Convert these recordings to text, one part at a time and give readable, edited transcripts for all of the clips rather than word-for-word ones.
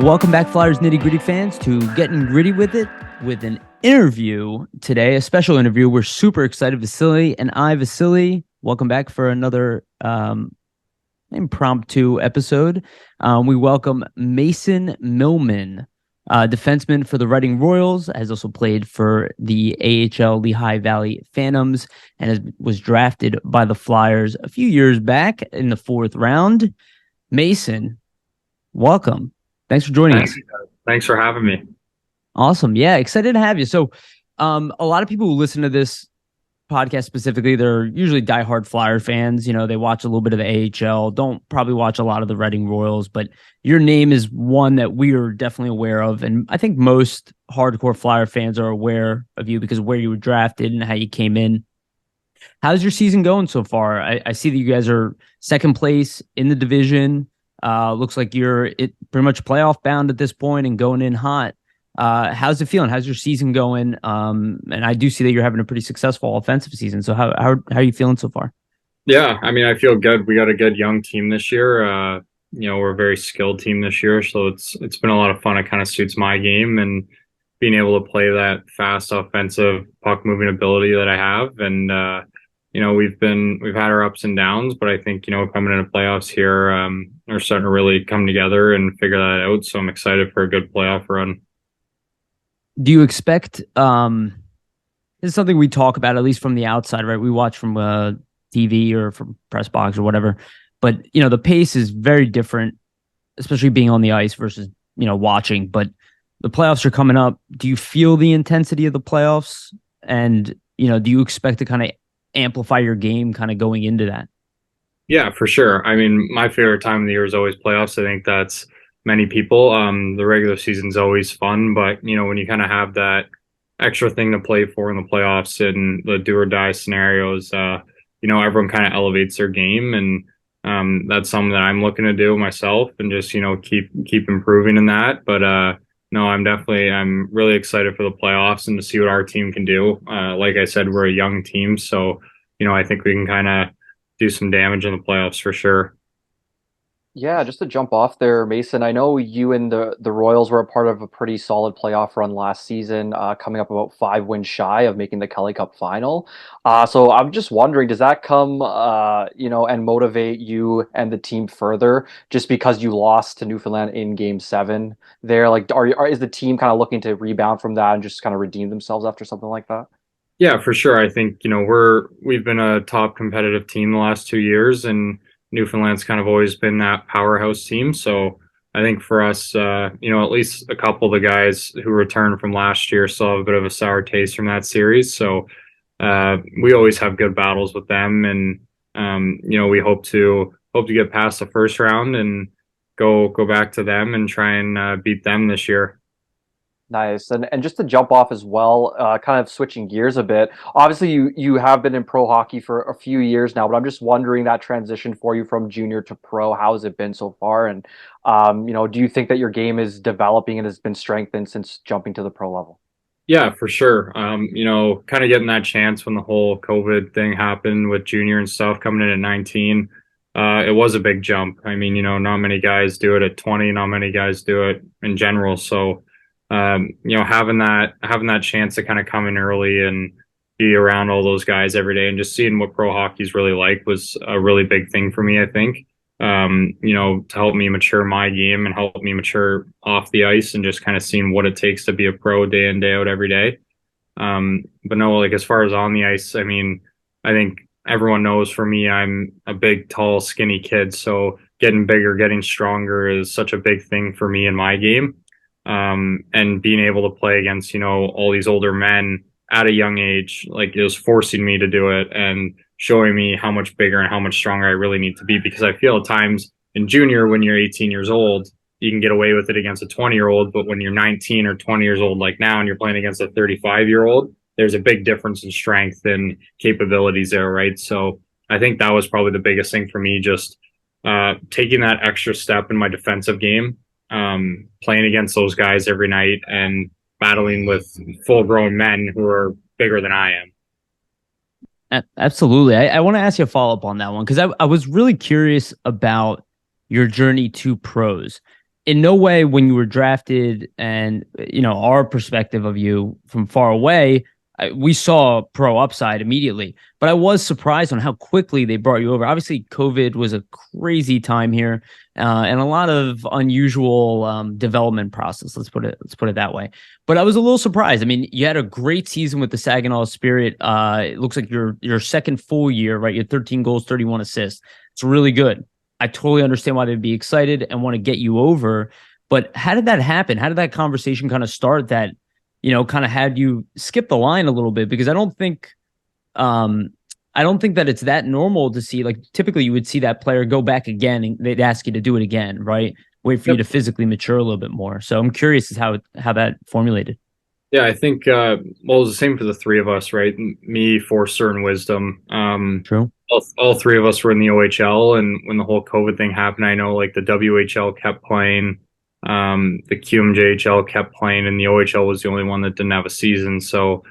Welcome back, Flyers Nitty Gritty fans, to Getting Gritty with It with an interview today, a special interview. We're super excited. Vasili and Vasili, welcome back for another impromptu episode. We welcome Mason Millman, defenseman for the Reading Royals, has also played for the AHL Lehigh Valley Phantoms, and was drafted by the Flyers a few years back in the 4th round. Mason, welcome. Thanks for joining us. Thanks for having me. Awesome. Yeah, excited to have you. So a lot of people who listen to this podcast specifically, they're usually diehard Flyer fans. You know, they watch a little bit of the AHL, don't probably watch a lot of the Reading Royals, but your name is one that we are definitely aware of. And I think most hardcore Flyer fans are aware of you because of where you were drafted and how you came in. How's your season going so far? I see that you guys are second place in the division. Looks like you're pretty much playoff bound at this point and going in hot. How's it feeling? How's your season going? And I do see that you're having a pretty successful offensive season. So how are you feeling so far? Yeah, I mean, I feel good. We got a good young team this year. We're a very skilled team this year, so it's been a lot of fun. It kind of suits my game and being able to play that fast offensive puck moving ability that I have. And we've had our ups and downs, but I think, coming into playoffs here, we're starting to really come together and figure that out. So I'm excited for a good playoff run. Do you expect, this is something we talk about, at least from the outside, right? We watch from TV or from press box or whatever, but the pace is very different, especially being on the ice versus, watching. But the playoffs are coming up. Do you feel the intensity of the playoffs? And, do you expect to kind of amplify your game kind of going into that? Yeah, for sure. I mean, my favorite time of the year is always playoffs. I think that's many people. The regular season's always fun, but when you kind of have that extra thing to play for in the playoffs and the do or die scenarios, everyone kind of elevates their game, and that's something that I'm looking to do myself and just keep improving in that. But no, I'm really excited for the playoffs and to see what our team can do. Like I said, we're a young team, so I think we can kind of do some damage in the playoffs for sure. Yeah, just to jump off there, Mason, I know you and the Royals were a part of a pretty solid playoff run last season, coming up about 5 wins shy of making the Kelly Cup final. So I'm just wondering, does that come, and motivate you and the team further just because you lost to Newfoundland in Game 7 there? Like, is the team kind of looking to rebound from that and just kind of redeem themselves after something like that? Yeah, for sure. I think, we've been a top competitive team the last 2 years, and Newfoundland's kind of always been that powerhouse team. So I think for us, at least a couple of the guys who returned from last year still have a bit of a sour taste from that series. So we always have good battles with them, and we hope to get past the first round and go back to them and try and beat them this year. Nice. And just to jump off as well, kind of switching gears a bit. Obviously, you have been in pro hockey for a few years now, but I'm just wondering that transition for you from junior to pro, how has it been so far? And, do you think that your game is developing and has been strengthened since jumping to the pro level? Yeah, for sure. Kind of getting that chance when the whole COVID thing happened with junior and stuff coming in at 19. It was a big jump. I mean, not many guys do it at 20, not many guys do it in general. So, having that chance to kind of come in early and be around all those guys every day and just seeing what pro hockey is really like was a really big thing for me, I think. To help me mature my game and help me mature off the ice and just kind of seeing what it takes to be a pro day in, day out every day. But no, like as far as on the ice, I mean, I think everyone knows for me, I'm a big, tall, skinny kid. So getting bigger, getting stronger is such a big thing for me in my game. And being able to play against, all these older men at a young age, like it was forcing me to do it and showing me how much bigger and how much stronger I really need to be. Because I feel at times in junior, when you're 18 years old, you can get away with it against a 20-year-old. But when you're 19 or 20 years old, like now, and you're playing against a 35-year-old, there's a big difference in strength and capabilities there, right? So I think that was probably the biggest thing for me, just taking that extra step in my defensive game. Playing against those guys every night and battling with full-grown men who are bigger than I am. Absolutely. I want to ask you a follow-up on that one because I was really curious about your journey to pros. in no way when you were drafted and, our perspective of you from far away, we saw pro upside immediately. But I was surprised on how quickly they brought you over. Obviously, COVID was a crazy time here, and a lot of unusual development process. Let's put it that way. But I was a little surprised. I mean, you had a great season with the Saginaw Spirit. It looks like your second full year, right? You had 13 goals, 31 assists. It's really good. I totally understand why they'd be excited and want to get you over. But how did that happen? How did that conversation kind of start that, kind of had you skip the line a little bit? Because I don't think that it's that normal to see, like, typically you would see that player go back again and they'd ask you to do it again, right? Wait for you to physically mature a little bit more. So I'm curious as how that formulated. Yeah, I think it was the same for the three of us, right? Me, Forster, and Wisdom. True. All three of us were in the OHL, and when the whole COVID thing happened, I know like the WHL kept playing, the QMJHL kept playing, and the OHL was the only one that didn't have a season. So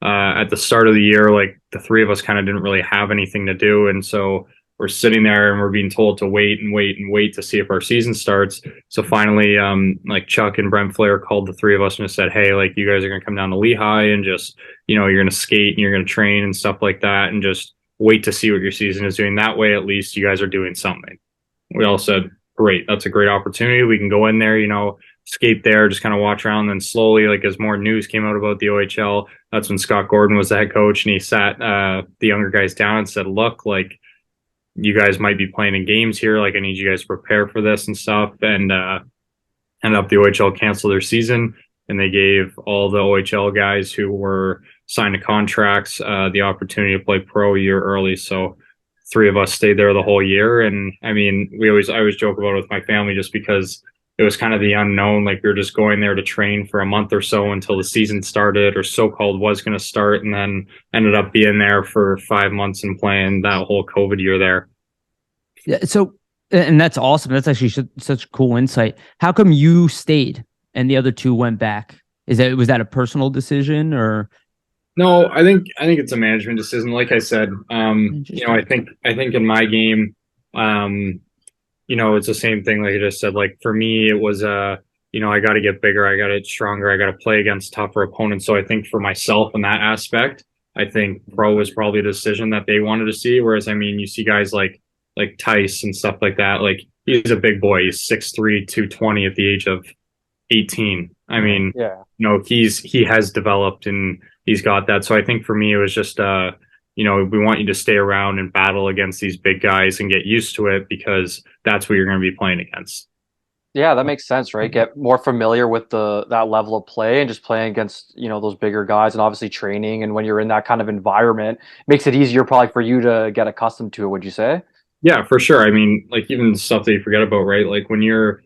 at the start of the year, like the three of us kind of didn't really have anything to do, and so we're sitting there and we're being told to wait and wait and wait to see if our season starts. So finally, like Chuck and Brent Flair called the three of us and just said, hey, like you guys are going to come down to Lehigh and just, you're going to skate and you're going to train and stuff like that, and just wait to see what your season is doing. That way, at least you guys are doing something. We all said, great, that's a great opportunity. We can go in there, skate there, just kind of watch around. Then slowly, like as more news came out about the OHL, that's when Scott Gordon was the head coach, and he sat the younger guys down and said, look, like you guys might be playing in games here. Like I need you guys to prepare for this and stuff. And ended up the OHL canceled their season, and they gave all the OHL guys who were signed to contracts the opportunity to play pro a year early. So three of us stayed there the whole year. And I mean, I always joke about it with my family just because it was kind of the unknown. Like we were just going there to train for a month or so until the season started, or so-called was going to start, and then ended up being there for 5 months and playing that whole COVID year there. Yeah. So, and that's awesome. That's actually such cool insight. How come you stayed and the other two went back? Was that a personal decision or? No, I think it's a management decision. Like I said, I think in my game, it's the same thing. Like I just said, like for me, it was I got to get bigger, I got to get stronger, I got to play against tougher opponents. So I think for myself in that aspect, I think pro was probably a decision that they wanted to see. Whereas, I mean, you see guys like Tice and stuff like that. Like he's a big boy. He's 6'3", 220 at the age of 18. I mean, Yeah. He has developed and he's got that. So I think for me, it was just, we want you to stay around and battle against these big guys and get used to it, because that's what you're going to be playing against. Yeah, that makes sense, right? Get more familiar with that level of play and just playing against, those bigger guys, and obviously training. And when you're in that kind of environment, it makes it easier probably for you to get accustomed to it, would you say? Yeah, for sure. I mean, like even stuff that you forget about, right? Like when you're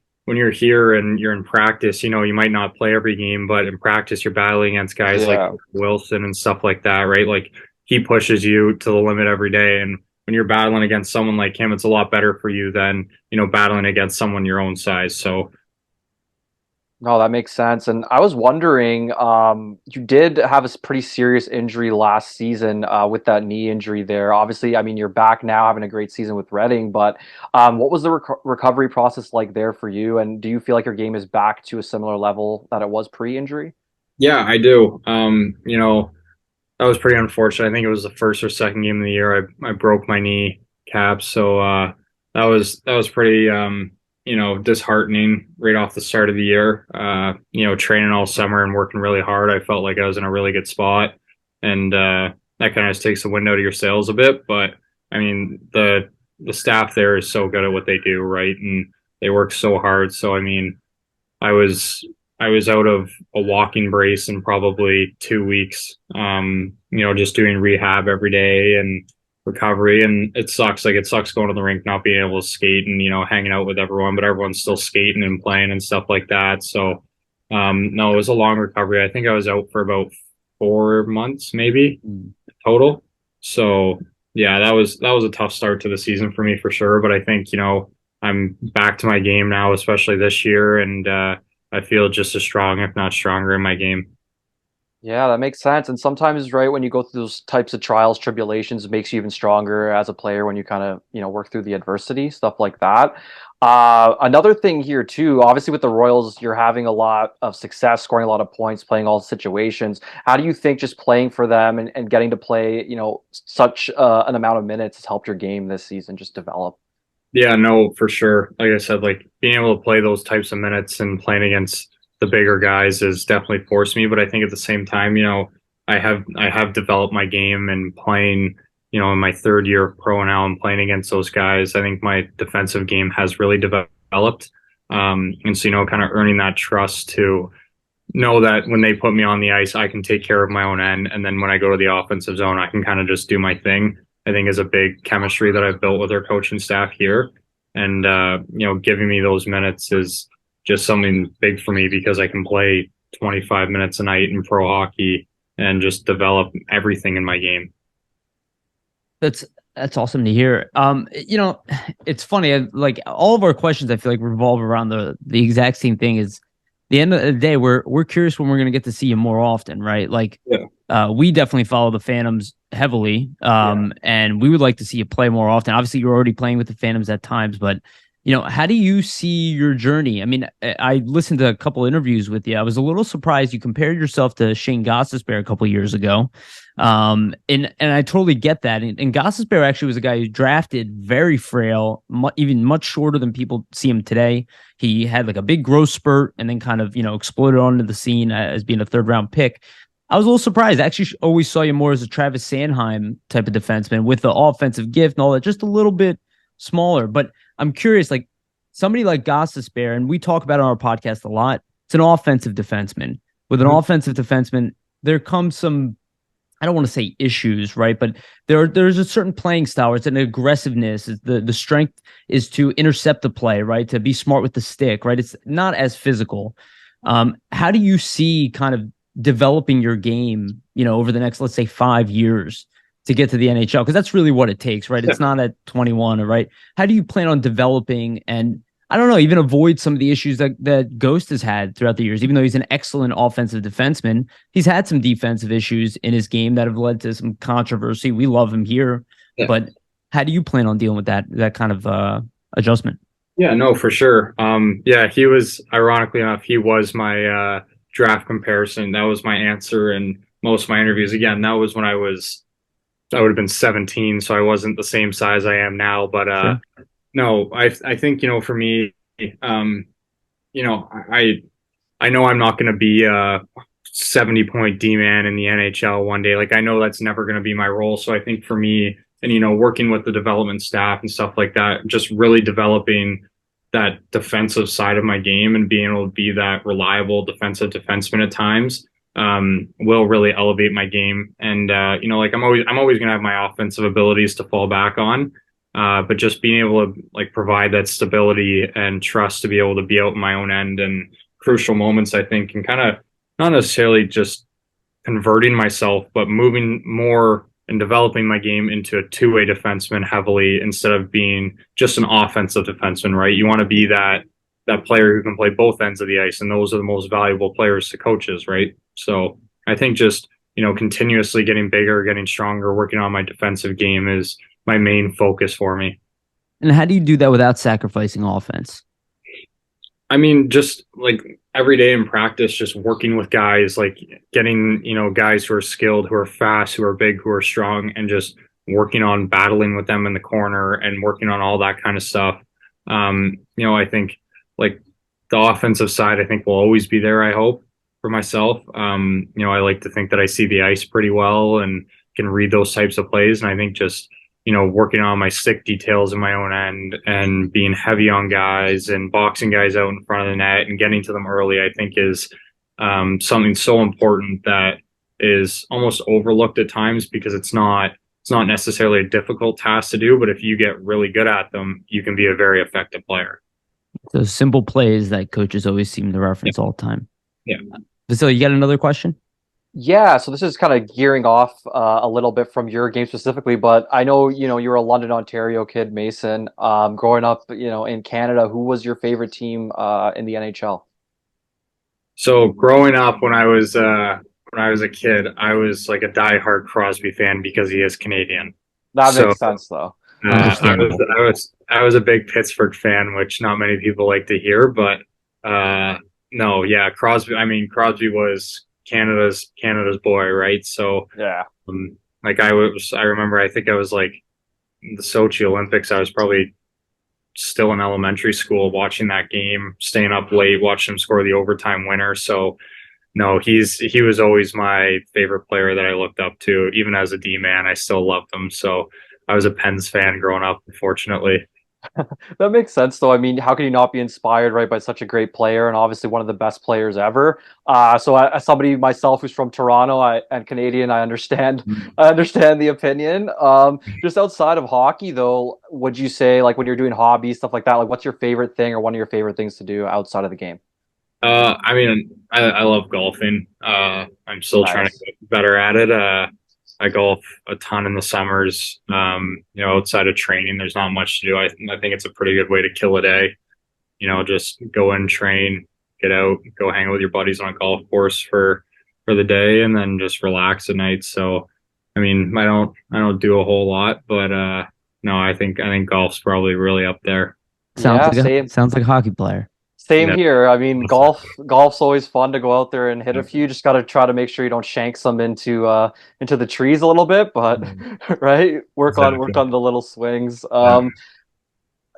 here and you're in practice, you might not play every game, but in practice you're battling against guys like Wilson and stuff like that, right? Like he pushes you to the limit every day, and when you're battling against someone like him, it's a lot better for you than battling against someone your own size. So no, that makes sense. And I was wondering, you did have a pretty serious injury last season with that knee injury there. Obviously, I mean, you're back now having a great season with Reading, but what was the recovery process like there for you? And do you feel like your game is back to a similar level that it was pre-injury? yeah, I do. That was pretty unfortunate. I think it was the first or second game of the year I broke my knee cap. So that was pretty disheartening right off the start of the year. Training all summer and working really hard, I felt like I was in a really good spot, and that kind of just takes the wind out of your sails a bit. But I mean, the staff there is so good at what they do, right? And they work so hard. So I mean, I was out of a walking brace in probably 2 weeks, just doing rehab every day and recovery. And it sucks. Like it sucks going to the rink, not being able to skate and, hanging out with everyone, but everyone's still skating and playing and stuff like that. So, no, it was a long recovery. I think I was out for about 4 months, maybe total. So yeah, that was a tough start to the season for me for sure. But I think, I'm back to my game now, especially this year. And, I feel just as strong, if not stronger, in my game. Yeah, that makes sense. And sometimes, right, when you go through those types of trials, tribulations, it makes you even stronger as a player when you kind of, work through the adversity, stuff like that. Another thing here too, obviously with the Royals, you're having a lot of success, scoring a lot of points, playing all situations. How do you think just playing for them and getting to play, such an amount of minutes has helped your game this season just develop? Yeah, no, for sure. Like I said, like being able to play those types of minutes and playing against the bigger guys has definitely forced me. But I think at the same time, I have developed my game and playing, in my third year of pro now and playing against those guys. I think my defensive game has really developed. And so, kind of earning that trust to know that when they put me on the ice, I can take care of my own end. And then when I go to the offensive zone, I can kind of just do my thing. I think is a big chemistry that I've built with our coaching staff here. And, giving me those minutes is just something big for me because I can play 25 minutes a night in pro hockey and just develop everything in my game. That's that's awesome to hear. It's funny. Like all of our questions, I feel like revolve around the exact same thing. Is the end of the day, we're curious when we're gonna get to see you more often, right? Like, Yeah. we definitely follow the Phantoms heavily, Yeah. and we would like to see you play more often. Obviously, you're already playing with the Phantoms at times, but how do you see your journey? I mean, I listened to a couple interviews with you. I was a little surprised you compared yourself to Shane Gostisbehere a couple years ago. And I totally get that. And Gostisbehere actually was a guy who drafted very frail, even much shorter than people see him today. He had like a big growth spurt and then kind of, exploded onto the scene as being a third round pick. I was a little surprised. I actually always saw you more as a Travis Sanheim type of defenseman with the offensive gift and all that, just a little bit smaller. But I'm curious, like somebody like Gostisbehere, and we talk about it on our podcast a lot. It's an offensive defenseman. With an Mhm. offensive defenseman, there comes some, I don't want to say issues, right? But there's a certain playing style. It's an aggressiveness. The strength is to intercept the play, right? To be smart with the stick, right? It's not as physical. How do you see kind of developing your game, over the next, let's say, 5 years to get to the NHL? Because that's really what it takes, right? It's not at 21, right? How do you plan on developing and I don't know, even avoid some of the issues that Ghost has had throughout the years? Even though he's an excellent offensive defenseman, he's had some defensive issues in his game that have led to some controversy. We love him here, Yeah. but how do you plan on dealing with that kind of adjustment? Yeah, no, for sure. Yeah, he was, ironically enough, he was my draft comparison. That was my answer in most of my interviews. Again, that was when I would have been 17, so I wasn't the same size I am now. But Sure. no, I think, for me, um, I know I'm not going to be a 70-point D man in the NHL one day. Like I know that's never going to be my role. So I think for me, and working with the development staff and stuff like that, just really developing that defensive side of my game and being able to be that reliable defensive defenseman at times will really elevate my game. And like I'm always going to have my offensive abilities to fall back on. But just being able to like provide that stability and trust to be able to be out in my own end and crucial moments, I think, and kind of not necessarily just converting myself, but moving more and developing my game into a two-way defenseman heavily instead of being just an offensive defenseman, right? You want to be that player who can play both ends of the ice, and those are the most valuable players to coaches, right? So I think just continuously getting bigger, getting stronger, working on my defensive game is my main focus for me. And how do you do that without sacrificing offense? I mean, just like every day in practice, just working with guys, like getting, guys who are skilled, who are fast, who are big, who are strong, and just working on battling with them in the corner and working on all that kind of stuff. I think like the offensive side, I think will always be there, I hope, for myself. I like to think that I see the ice pretty well and can read those types of plays. And I think just working on my stick details in my own end and being heavy on guys and boxing guys out in front of the net and getting to them early, I think is something so important that is almost overlooked at times because it's not necessarily a difficult task to do, but if you get really good at them, you can be a very effective player. Those simple plays that coaches always seem to reference all the time. Yeah. Vasili, you got another question? Yeah, so this is kind of gearing off a little bit from your game specifically, but I know, you're a London, Ontario kid, Mason. Growing up, in Canada, who was your favorite team in the NHL? So growing up when when I was a kid, I was like a diehard Crosby fan because he is Canadian. That So makes sense, though. Understandable. I was a big Pittsburgh fan, which not many people like to hear, but no, yeah, Crosby. I mean, Crosby was Canada's boy, right? So, Yeah. like I remember, I think I was like the Sochi Olympics. I was probably still in elementary school watching that game, staying up late, watching him score the overtime winner. So, no, he was always my favorite player that I looked up to. Even as a D man, I still loved him. So I was a Pens fan growing up, unfortunately. That makes sense, though. I mean, how can you not be inspired, right, by such a great player and obviously one of the best players ever? As somebody myself who's from Toronto and Canadian, I understand. I understand the opinion. Just outside of hockey, though, would you say like when you're doing hobbies, stuff like that, like what's your favorite thing or one of your favorite things to do outside of the game? I mean, I love golfing. I'm still trying to Nice. get better at it. I golf a ton in the summers. Outside of training, there's not much to do. I think it's a pretty good way to kill a day. Just go in, train, get out, go hang out with your buddies on a golf course for the day, and then just relax at night. So, I mean, I don't do a whole lot, but no, I think golf's probably really up there. Yeah, same. Sounds like a hockey player. Same Yeah. here. I mean, golf's always fun to go out there and hit a few. Just got to try to make sure you don't shank some into the trees a little bit, but right, work on the little swings.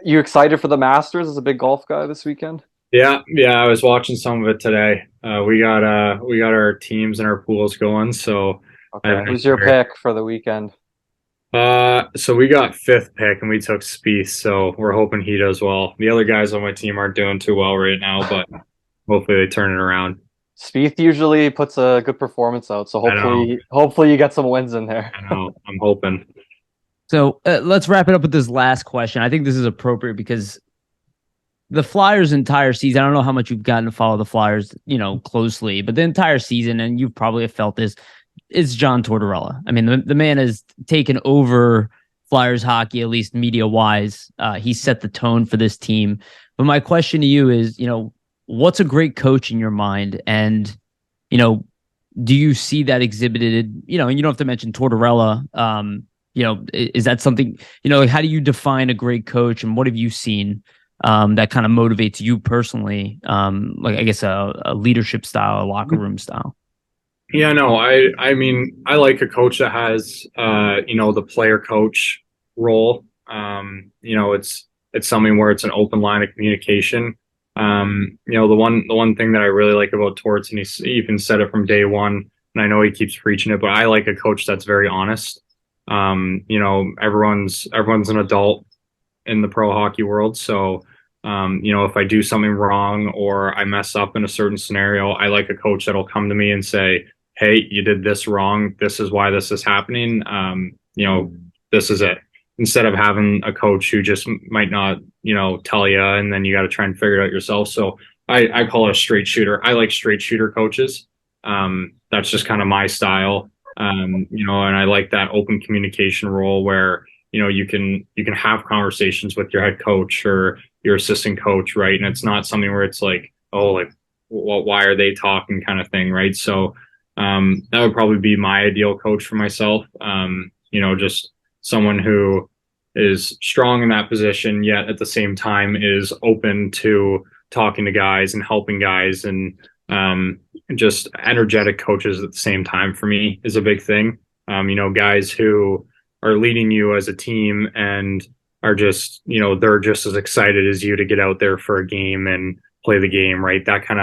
You excited for the Masters as a big golf guy this weekend? Yeah. I was watching some of it today. We got our teams and our pools going. So, Okay, who's your pick for the weekend? so we got fifth pick and we took Spieth. So we're hoping he does well. The other guys on my team aren't doing too well right now, but hopefully they turn it around. Spieth usually puts a good performance out, so hopefully you get some wins in there. I know. I'm hoping. So let's wrap it up with this last question. I think this is appropriate because the Flyers' entire season, I don't know how much you've gotten to follow the Flyers, closely, but the entire season, and you've probably felt this, is John Tortorella. I mean, the man has taken over Flyers hockey, at least media-wise. He set the tone for this team. But my question to you is, what's a great coach in your mind? And, do you see that exhibited, and you don't have to mention Tortorella, is that something, like how do you define a great coach and what have you seen that kind of motivates you personally? Like, I guess a leadership style, a locker room style. Yeah, no, I mean, I like a coach that has, the player coach role. It's something where it's an open line of communication. The one thing that I really like about Torts, and he even said it from day one, and I know he keeps preaching it, but I like a coach that's very honest. Everyone's an adult in the pro hockey world. So, if I do something wrong or I mess up in a certain scenario, I like a coach that'll come to me and say, hey, you did this wrong. This is why this is happening. This is it. Instead of having a coach who just might not, tell you, and then you got to try and figure it out yourself. So I call it a straight shooter. I like straight shooter coaches. That's just kind of my style. And I like that open communication role where, you can have conversations with your head coach or your assistant coach, right? And it's not something where it's like, oh, like, well, why are they talking kind of thing, right? So that would probably be my ideal coach for myself. Just someone who is strong in that position, yet at the same time is open to talking to guys and helping guys, and just energetic coaches at the same time for me is a big thing. Guys who are leading you as a team and are just, they're just as excited as you to get out there for a game and play the game, right? That kind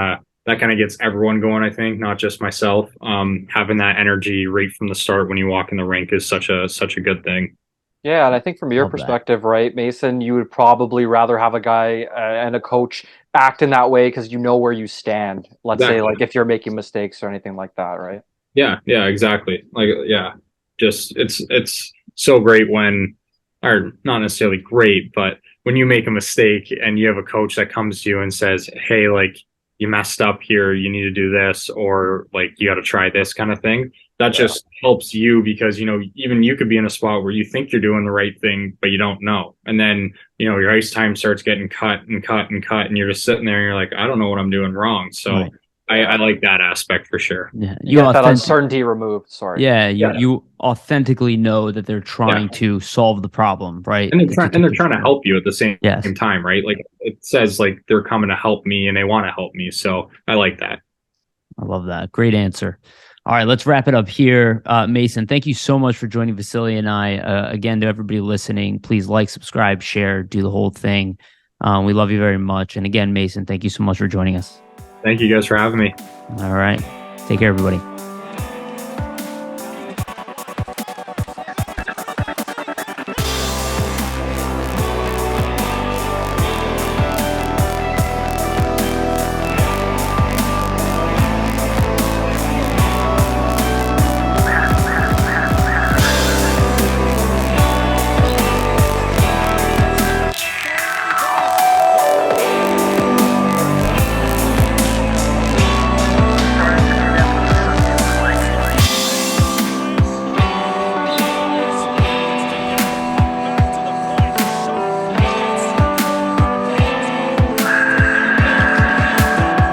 of gets everyone going, I think, not just myself. Having that energy right from the start when you walk in the rink is such a good thing. Yeah, and I think from your Love that. perspective, right, Mason, you would probably rather have a guy and a coach act in that way because you know where you stand. Let's say, Exactly. like, if you're making mistakes or anything like that, right? Yeah, exactly. Like, yeah, just it's so great when, or not necessarily great, but when you make a mistake and you have a coach that comes to you and says, hey, like, you messed up here, you need to do this, or like, you got to try this kind of thing. That just helps you because, even you could be in a spot where you think you're doing the right thing, but you don't know. And then, your ice time starts getting cut and cut and cut, and you're just sitting there and you're like, I don't know what I'm doing wrong. So, Right. I like that aspect for sure. Yeah, You get that uncertainty removed. Sorry. Yeah, you authentically know that they're trying to solve the problem, right? And they're trying to help you at the same time, right? Like it says like they're coming to help me and they want to help me. So I like that. I love that. Great answer. All right, let's wrap it up here. Mason, thank you so much for joining Vasili and I. Again, to everybody listening, please like, subscribe, share, do the whole thing. We love you very much. And again, Mason, thank you so much for joining us. Thank you guys for having me. All right. Take care, everybody.